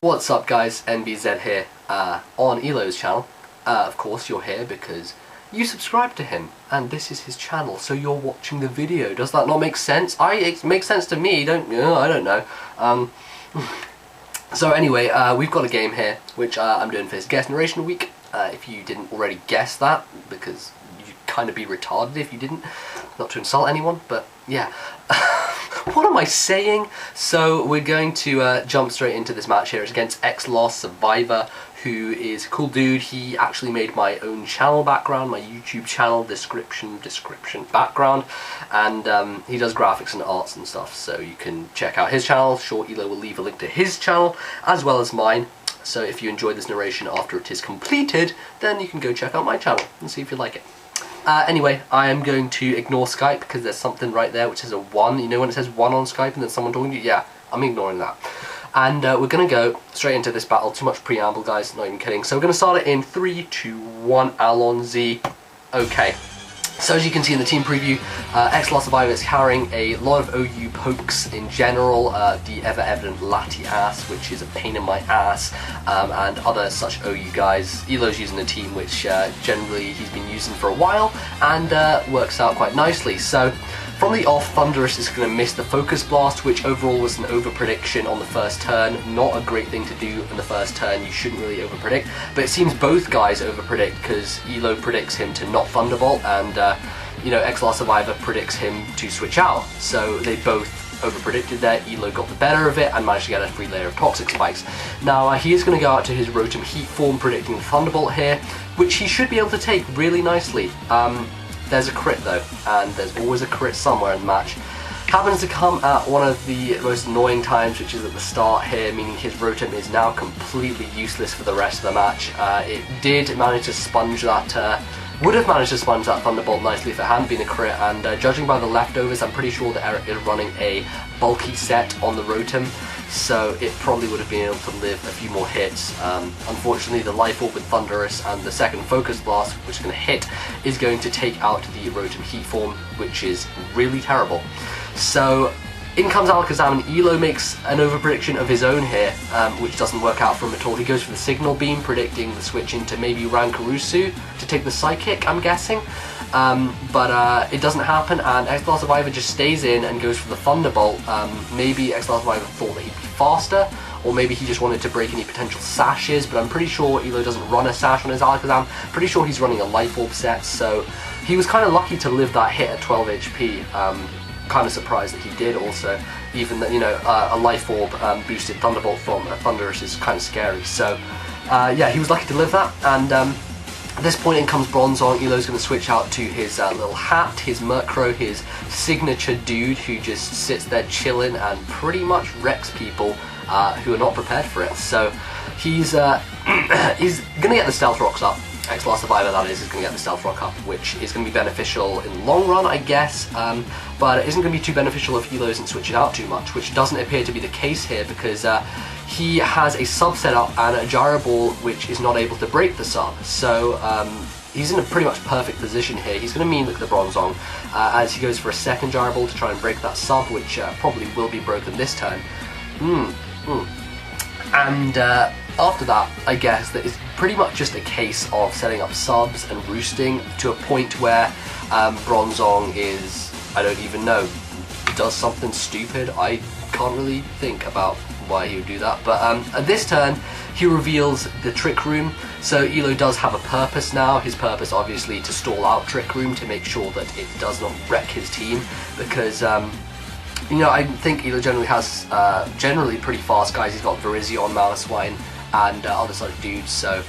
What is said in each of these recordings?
What's up guys, NBZ here on Elo's channel. Of course you're here because you subscribe to him and this is his channel, so you're watching the video. Does that not make sense? It makes sense to me, I don't know. So anyway, we've got a game here which I'm doing for his guest narration week. If you didn't already guess that, because you'd kind of be retarded if you didn't. Not to insult anyone, but yeah. What am I saying? So we're going to jump straight into this match here. It's against xLastSurvivor, who is a cool dude. He actually made my own channel background, my YouTube channel description background, and he does graphics and arts and stuff, so you can check out his channel. Sure, Elo will leave a link to his channel as well as mine, so if you enjoy this narration after it is completed, then you can go check out my channel and see if you like it. Anyway, I am going to ignore Skype because there's something right there which says a 1. You know when it says 1 on Skype and then someone talking to you? Yeah, I'm ignoring that. And we're going to go straight into this battle. Too much preamble, guys, not even kidding. So we're going to start it in 3, 2, 1, Alon Z. Okay. So as you can see in the team preview, xLastSurvivor is carrying a lot of OU pokes in general, the ever-evident Latias, which is a pain in my ass, and other such OU guys. Elo's using a team which generally he's been using for a while, and works out quite nicely. So from the off, Thunderous is going to miss the Focus Blast, which overall was an over-prediction on the first turn. Not a great thing to do in the first turn, you shouldn't really over-predict, but it seems both guys over-predict because Elo predicts him to not Thunderbolt, and you know, xLastSurvivor predicts him to switch out. So they both over-predicted there. Elo got the better of it and managed to get a free layer of Toxic Spikes. Now he is going to go out to his Rotom Heat form, predicting the Thunderbolt here, which he should be able to take really nicely. There's a crit though, and there's always a crit somewhere in the match. Happens to come at one of the most annoying times, which is at the start here, meaning his Rotom is now completely useless for the rest of the match. It did manage to sponge that, would have managed to sponge that Thunderbolt nicely if it hadn't been a crit, and judging by the leftovers, I'm pretty sure that Eric is running a bulky set on the Rotom, so it probably would have been able to live a few more hits. Unfortunately, the Life Orb with Thunderous and the second Focus Blast, which is going to hit, is going to take out the Rotom Heat form, which is really terrible. So in comes Alakazam, and Elo makes an over-prediction of his own here, which doesn't work out for him at all. He goes for the Signal Beam, predicting the switch into maybe Rankarusu to take the Psychic, I'm guessing. But it doesn't happen, and xLastSurvivor just stays in and goes for the Thunderbolt. Maybe xLastSurvivor thought that he'd be faster, or maybe he just wanted to break any potential sashes, but I'm pretty sure Elo doesn't run a sash on his Alakazam. Pretty sure he's running a Life Orb set, so he was kind of lucky to live that hit at 12 HP. Kind of surprised that he did also, even that, you know, a Life Orb boosted Thunderbolt from Thunderous is kind of scary. So yeah, he was lucky to live that, and at this point in comes Bronzong. Elo's going to switch out to his little hat, his Murkrow, his signature dude who just sits there chilling and pretty much wrecks people who are not prepared for it. So he's going to get the Stealth Rocks up. xLastSurvivor, that is going to get the Stealth Rock up, which is going to be beneficial in the long run, I guess, but it isn't going to be too beneficial if Elo isn't switching out too much, which doesn't appear to be the case here, because he has a sub set up and a Gyro Ball which is not able to break the sub, so he's in a pretty much perfect position here. He's going to Mean Lick the Bronzong as he goes for a second Gyro Ball to try and break that sub, which probably will be broken this turn. And after that, I guess that it's pretty much just a case of setting up subs and roosting to a point where Bronzong is, I don't even know, does something stupid. I can't really think about why he would do that, but at this turn he reveals the Trick Room, so Elo does have a purpose now. His purpose obviously to stall out Trick Room to make sure that it does not wreck his team, because you know, I think Elo generally has generally pretty fast guys. He's got Virizion, Malaswine, and other sort of dudes, so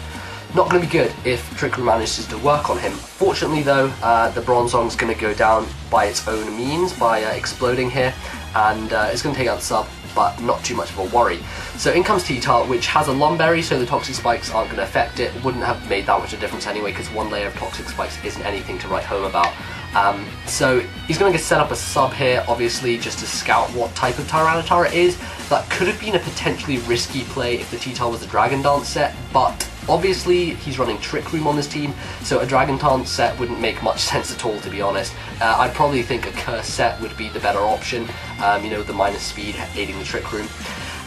not going to be good if Trick Room manages to work on him. Fortunately though, the Bronzong's going to go down by its own means, by exploding here, and it's going to take out the sub, but not too much of a worry. So in comes T-Tart, which has a Lumberry, so the Toxic Spikes aren't going to affect it. Wouldn't have made that much of a difference anyway, because one layer of Toxic Spikes isn't anything to write home about. So he's going to set up a sub here, obviously, just to scout what type of Tyranitar it is. That could have been a potentially risky play if the T-Tar was a Dragon Dance set, but obviously he's running Trick Room on this team, so a Dragon Dance set wouldn't make much sense at all, to be honest. I'd probably think a Curse set would be the better option, you know, the minus speed aiding the Trick Room.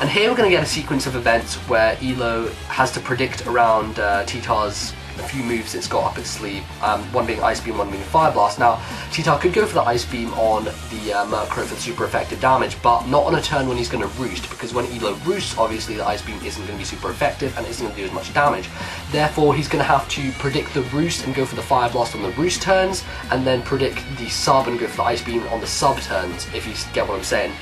And here we're going to get a sequence of events where Elo has to predict around T-Tar's a few moves it's got up its sleeve, one being Ice Beam, one being Fire Blast. Now, T-Tar could go for the Ice Beam on the Murkrow for the super effective damage, but not on a turn when he's going to roost, because when Elo roosts, obviously the Ice Beam isn't going to be super effective and isn't going to do as much damage. Therefore, he's going to have to predict the roost and go for the Fire Blast on the roost turns, and then predict the sub and go for the Ice Beam on the sub turns, if you get what I'm saying.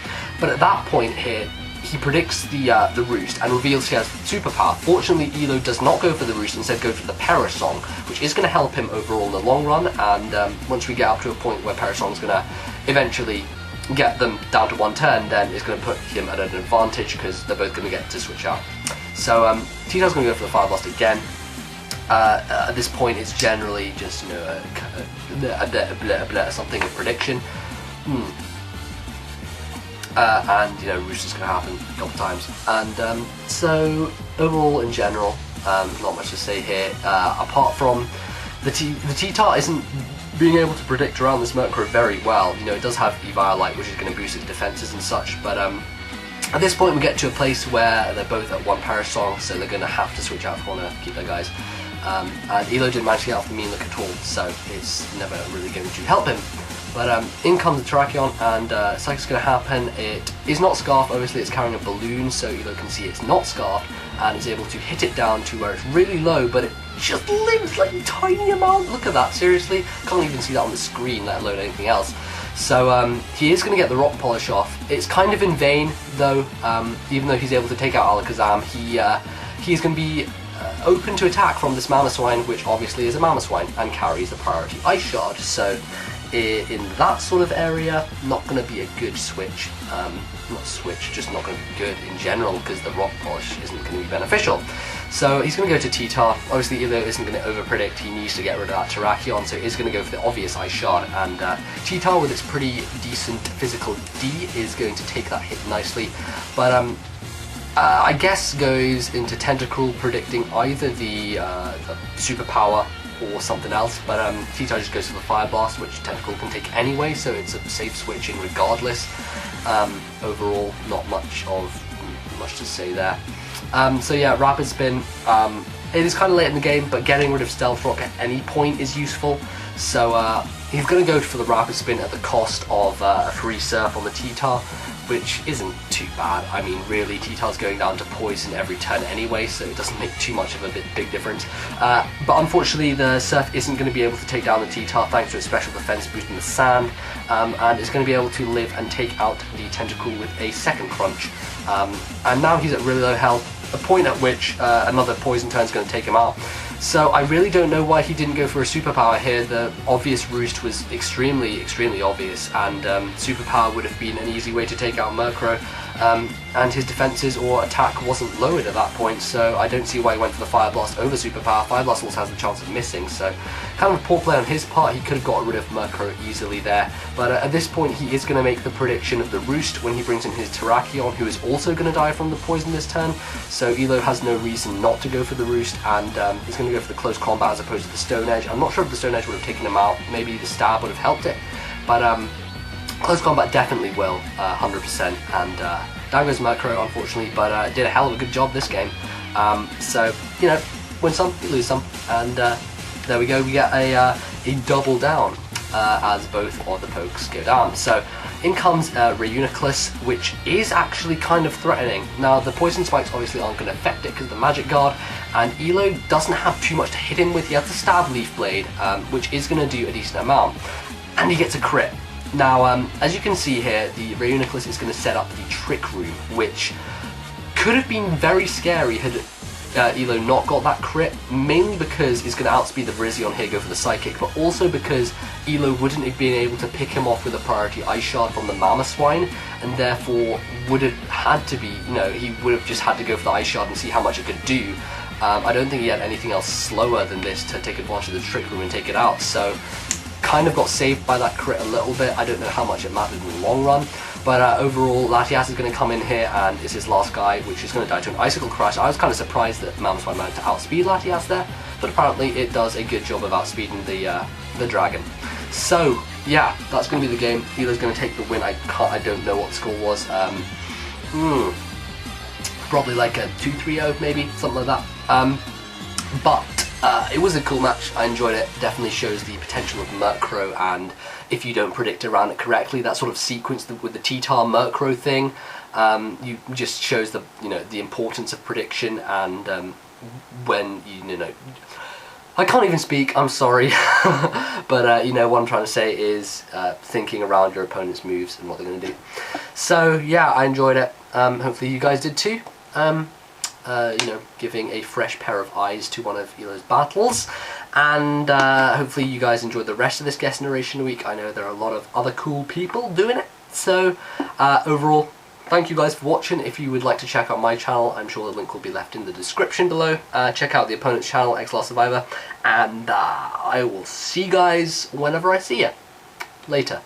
But at that point here, he predicts the roost and reveals he has superpower. Fortunately, Elo does not go for the roost, instead go for the Parasong, which is going to help him overall in the long run, and once we get up to a point where Parasong's going to eventually get them down to one turn, then it's going to put him at an advantage because they're both going to get to switch out. So T-Tar's going to go for the Fire Blast again. At this point, it's generally just, you know, something of prediction. And you know, roost is going to happen a couple times, and so overall in general, not much to say here, apart from the T-Tar isn't being able to predict around this Murkrow very well. You know, it does have Eviolite, which is going to boost its defenses and such, but at this point we get to a place where they're both at one Parasong, so they're going to have to switch out if they want to keep their guys. And Elo didn't manage to get off the mean look at all, so it's never really going to help him. But in comes the Terrakion, and Psychic's going to happen. It is not Scarf, obviously it's carrying a balloon, so Elo can see it's not Scarf, and is able to hit it down to where it's really low, but it just lives like a tiny amount. Look at that, seriously. Can't even see that on the screen, let alone anything else. So he is going to get the Rock Polish off. It's kind of in vain, though, even though he's able to take out Alakazam, he's going to be open to attack from this Mamoswine, which obviously is a Mamoswine, and carries a priority Ice Shard. So in that sort of area, not going to be a good switch. Just not going to be good in general, because the Rock Polish isn't going to be beneficial. So he's going to go to T-Tar. Obviously Elo isn't going to over-predict, he needs to get rid of that Terrakion, so he's going to go for the obvious Ice Shard, and T-Tar with its pretty decent physical D is going to take that hit nicely. But I guess goes into Tentacruel, predicting either the superpower or something else, but T-Tar just goes for the Fire Blast, which Tentacruel can take anyway, so it's a safe switching regardless. Overall, not much to say there. So yeah, Rapid Spin, it is kind of late in the game, but getting rid of Stealth Rock at any point is useful, so he's going to go for the Rapid Spin at the cost of a free Surf on the T-Tar, which isn't too bad. I mean, really, T-Tar's going down to Poison every turn anyway, so it doesn't make too much of a big difference. But unfortunately, the Surf isn't going to be able to take down the T-Tar thanks to its special defense boost in the sand, and it's going to be able to live and take out the Tentacruel with a second Crunch. And now he's at really low health, a point at which another Poison turn is going to take him out. So I really don't know why he didn't go for a superpower here. The obvious roost was extremely obvious, and superpower would have been an easy way to take out Murkrow, and his defenses or attack wasn't lowered at that point, so I don't see why he went for the Fire Blast over superpower. Fire Blast also has the chance of missing, so kind of a poor play on his part. He could have got rid of Murkrow easily there, but at this point he is going to make the prediction of the roost when he brings in his Terrakion, who is also going to die from the poison this turn, so Elo has no reason not to go for the roost, and he's going to go for the close combat as opposed to the Stone Edge. I'm not sure if the Stone Edge would have taken him out, maybe the stab would have helped it, but close combat definitely will, 100%, and down goes Murkrow, unfortunately, but did a hell of a good job this game. So, you know, win some, you lose some, and there we go, we get a double down as both of the pokes go down. So in comes Reuniclus, which is actually kind of threatening. Now, the Poison Spikes obviously aren't going to affect it because of the Magic Guard, and Elo doesn't have too much to hit him with. He has the Stab Leaf Blade, which is going to do a decent amount, and he gets a crit. Now, as you can see here, the Reuniclus is going to set up the Trick Room, which could have been very scary had Elo not got that crit, mainly because he's going to outspeed the Virizion here, go for the Psychic, but also because Elo wouldn't have been able to pick him off with a priority Ice Shard from the Mamoswine, and therefore would have had to be, you know, he would have just had to go for the Ice Shard and see how much it could do. I don't think he had anything else slower than this to take advantage of the Trick Room and take it out, so kind of got saved by that crit a little bit. I don't know how much it mattered in the long run, but overall Latias is going to come in here and is his last guy, which is going to die to an Icicle Crash. I was kind of surprised that Mamoswine managed to outspeed Latias there, but apparently it does a good job of outspeeding the dragon. So yeah, that's going to be the game. Elo's going to take the win. I don't know what the score was. probably like a 2-3-0 maybe, something like that. But it was a cool match. I enjoyed it. Definitely shows the potential of Murkrow, and if you don't predict around it correctly, that sort of sequence with the T-Tar Murkrow thing, you just shows the the importance of prediction, and when you know. I can't even speak, I'm sorry, but what I'm trying to say is thinking around your opponent's moves and what they're going to do. So yeah, I enjoyed it. Hopefully you guys did too. Giving a fresh pair of eyes to one of Elo's battles, and hopefully you guys enjoyed the rest of this guest narration week. I know there are a lot of other cool people doing it, so overall, thank you guys for watching. If you would like to check out my channel, I'm sure the link will be left in the description below. Check out the opponent's channel, xLastSurvivor, and I will see you guys whenever I see you. Later.